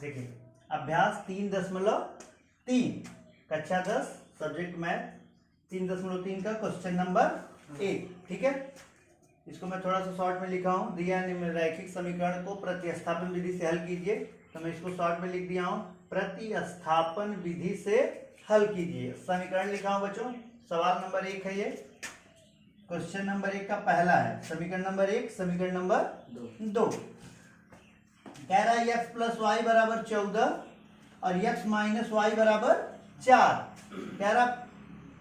देखिए अभ्यास 3.3 कक्षा 10 सब्जेक्ट मैथ 3.3 का क्वेश्चन नंबर 1। ठीक है, इसको मैं थोड़ा सा शॉर्ट में लिखा हूँ। दिया रैखिक समीकरण को प्रतिस्थापन विधि से हल कीजिए, तो मैं इसको शॉर्ट में लिख दिया हूँ, प्रतिस्थापन विधि से हल कीजिए। समीकरण लिखा हूँ बच्चों, सवाल नंबर 1 है ये, क्वेश्चन नंबर 1 का पहला है। समीकरण नंबर 1, समीकरण नंबर 2 कह रहा है x प्लस वाई बराबर 14 और x माइनस वाई बराबर 4। कह रहा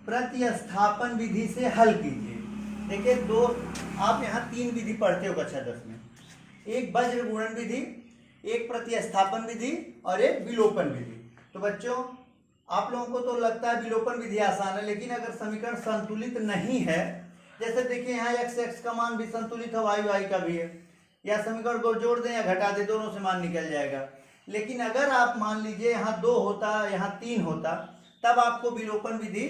प्रतिस्थापन विधि से हल कीजिए। देखिए दो, आप यहाँ 3 विधि पढ़ते हो कक्षा 10 में, एक वज्र गुणन विधि, एक प्रतिस्थापन विधि और एक विलोपन विधि। तो बच्चों आप लोगों को तो लगता है विलोपन विधि आसान है, लेकिन अगर समीकरण संतुलित नहीं है, जैसे देखिए यहाँ x का मान भी संतुलित है, y का भी है, या समीकरण को जोड़ दें या घटा दें, दोनों से मान निकल जाएगा। लेकिन अगर आप मान लीजिए यहाँ 2 होता, यहाँ 3 होता, तब आपको विलोपन विधि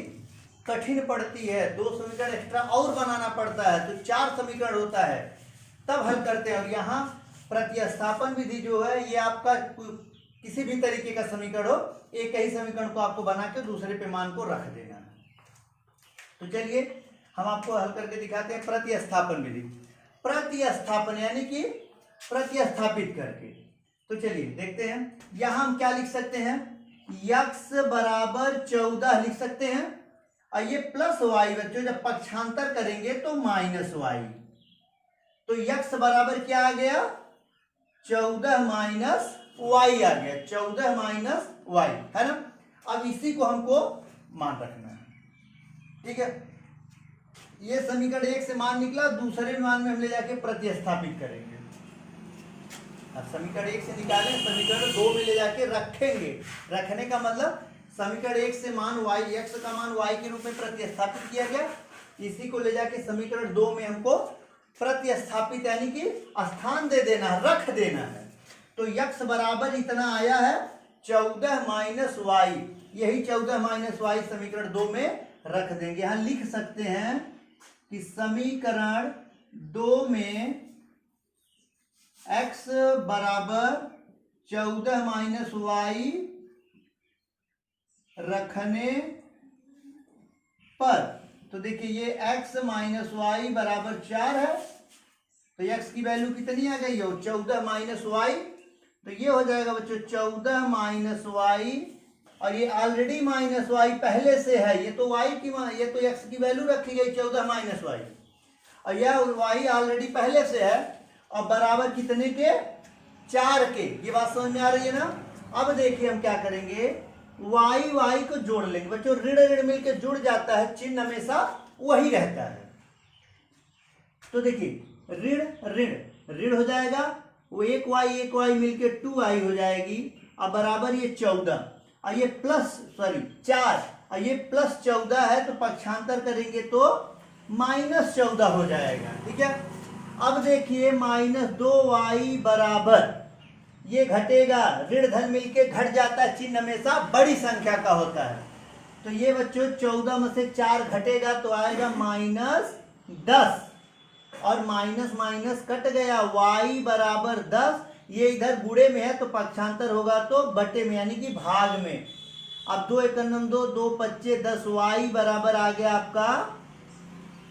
कठिन पड़ती है, 2 समीकरण एक्स्ट्रा और बनाना पड़ता है, तो 4 समीकरण होता है, तब हल करते हैं। और यहाँ प्रतिस्थापन विधि जो है, ये आपका किसी भी तरीके का समीकरण हो, एक ही समीकरण को आपको बना के दूसरे पे मान को रख देना है। तो चलिए हम आपको हल करके दिखाते हैं प्रतिस्थापन विधि। प्रतिस्थापन यानी कि प्रतिस्थापित करके। तो चलिए देखते हैं, यहां हम क्या लिख सकते हैं, x बराबर 14 लिख सकते हैं, और ये प्लस वाई बच्चों जब पक्षांतर करेंगे तो माइनस वाई, तो x बराबर क्या आ गया, 14 माइनस वाई आ गया, 14 माइनस वाई, है ना। अब इसी को हमको मान रखना है, ठीक है। ये समीकरण 1 से मान निकला, दूसरे मान में हम ले जाके प्रतिस्थापित करेंगे। अब समीकरण 1 से निकालें, समीकरण 2 में ले जाके रखेंगे। रखने का मतलब समीकरण 1 से मान y, x का मान y के रूप में प्रतिस्थापित किया गया, इसी को ले जाके समीकरण 2 में हमको प्रतिस्थापित यानी कि स्थान दे देना, रख देना है। तो x बराबर इतना आया है 14 माइनस वाई, यही 14 माइनस वाई समीकरण 2 में रख देंगे। यहां लिख सकते हैं कि समीकरण 2 में x बराबर 14 माइनस वाई रखने पर, तो देखिए ये x माइनस वाई बराबर 4 है, तो x की वैल्यू कितनी आ गई हो, 14 माइनस वाई, तो ये हो जाएगा बच्चों 14 माइनस वाई, और ये ऑलरेडी माइनस वाई पहले से है, ये तो y की, ये तो x की वैल्यू रखी गई 14 माइनस वाई, और यह y ऑलरेडी पहले से है, और बराबर कितने के, 4 के। ये बात समझ में आ रही है ना। अब देखिए हम क्या करेंगे, y को जोड़ लेंगे बच्चों, ऋण ऋण मिलकर जुड़ जाता है, चिन्ह हमेशा वही रहता है। तो देखिए ऋण ऋण ऋण हो जाएगा, वो एक y मिलके 2i हो जाएगी, अब बराबर ये 14, और ये प्लस 4, और ये प्लस 14 है, तो पक्षांतर करेंगे तो माइनस 14 हो जाएगा, ठीक है। अब देखिए माइनस 2y बराबर, ये घटेगा, ऋण धन मिलके घट जाता है, चिन्ह हमेशा बड़ी संख्या का होता है, तो ये बच्चों 14 में से 4 घटेगा तो आएगा माइनस 10, और माइनस माइनस कट गया, y बराबर 10, ये इधर गुणे में है तो पक्षांतर होगा तो बटे में यानी कि भाग में। अब 2 एकम 2, 2 पच्चे 10, y बराबर आ गया आपका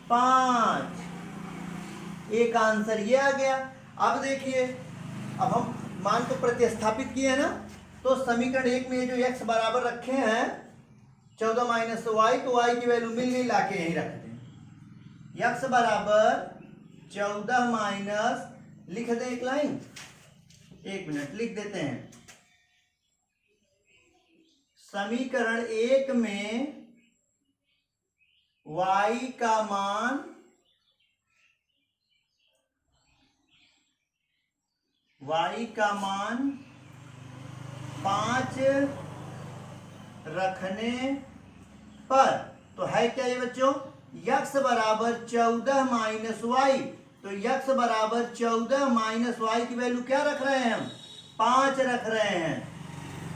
5, एक आंसर ये आ गया। अब देखिए, अब हम मान को प्रतिस्थापित किए ना, तो समीकरण 1 में जो x बराबर रखे हैं 14 माइनस वाई, तो y की वैल्यू मिल गई, लाके यहीं रख दें। x बराबर 14 माइनस, लिख दें एक लाइन, 1 मिनट लिख देते हैं। समीकरण 1 में y का मान y 5 रखने पर, तो है क्या ये बच्चों, x बराबर 14 माइनस वाई, तो x बराबर 14 माइनस वाई की वैल्यू क्या रख रहे हैं हम, 5 रख रहे हैं,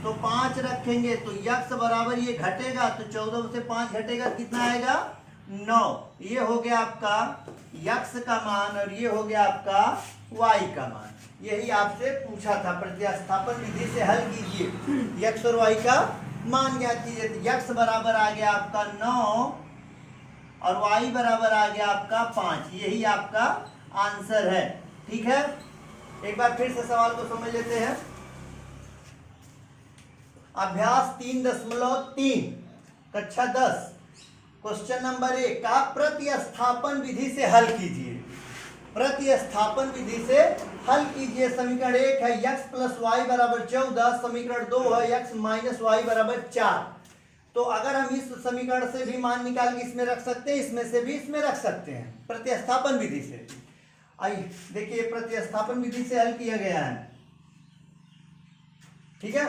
तो 5 रखेंगे तो x बराबर ये घटेगा, तो 14 में से 5 घटेगा, कितना आएगा 9। ये हो गया आपका x का मान, और ये हो गया आपका y का मान। यही आपसे पूछा था, प्रतिस्थापन विधि से हल कीजिए, x और y का मान ज्ञात कीजिए। x बराबर आ गया आपका 9 और y बराबर आ गया आपका 5, यही आपका आंसर है। ठीक है, एक बार फिर से सवाल को समझ लेते हैं। अभ्यास 3.3 कक्षा 10 क्वेश्चन नंबर 1 का प्रतिस्थापन विधि से हल कीजिए। प्रतिस्थापन विधि से हल कीजिए। समीकरण 1 है x प्लस वाई बराबर 14, समीकरण 2 है x माइनस वाई बराबर 4। तो अगर हम इस समीकरण से भी मान निकाल के इसमें रख सकते हैं, इसमें से भी इसमें रख सकते हैं, प्रतिस्थापन विधि से। आइए देखिए, प्रतिस्थापन विधि से हल किया गया है। ठीक है,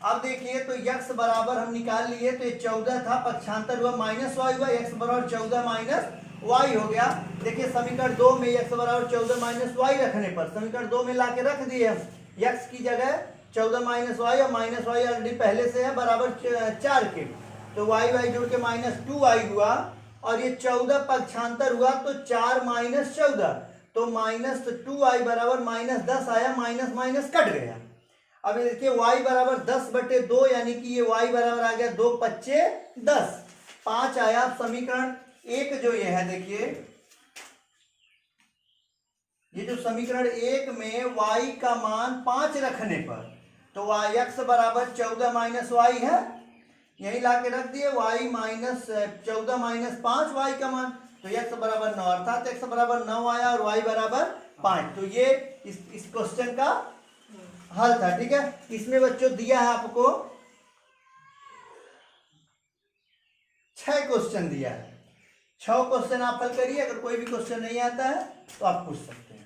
अब देखिए तो x बराबर हम निकाल लिए, तो ये 14 था, पक्षांतर हुआ माइनस वाई हुआ, x बराबर 14 माइनस वाई हो गया। देखिए समीकरण 2 में x बराबर 14 माइनस वाई रखने पर समीकरण 2 में लाके रख दिए हम, x की जगह 14 माइनस वाई, और माइनस वाई ऑलरेडी पहले से है बराबर 4 के, तो वाई वाई जुड़ के -2y हुआ, और ये 14 पक्षांतर हुआ तो 4 माइनस 14, तो -2y बराबर -10 आया, माइनस माइनस कट गया। अब देखिए y बराबर 10/2, यानी कि ये y बराबर आ गया 2 पच्चे 10, 5 आया। समीकरण 1 जो ये है, देखिए ये जो समीकरण 1 में y का मान 5 रखने पर, तो x बराबर 14 माइनस वाई है, यही ला के रख दिए, y माइनस 14 माइनस 5 y का मान, तो x बराबर 9, अर्थात x बराबर 9 आया और y बराबर 5। तो ये इस क्वेश्चन का हल था। ठीक है, इसमें बच्चों दिया है आपको 6 क्वेश्चन दिया है, 6 क्वेश्चन आप हल करिए। अगर कोई भी क्वेश्चन नहीं आता है तो आप पूछ सकते हैं।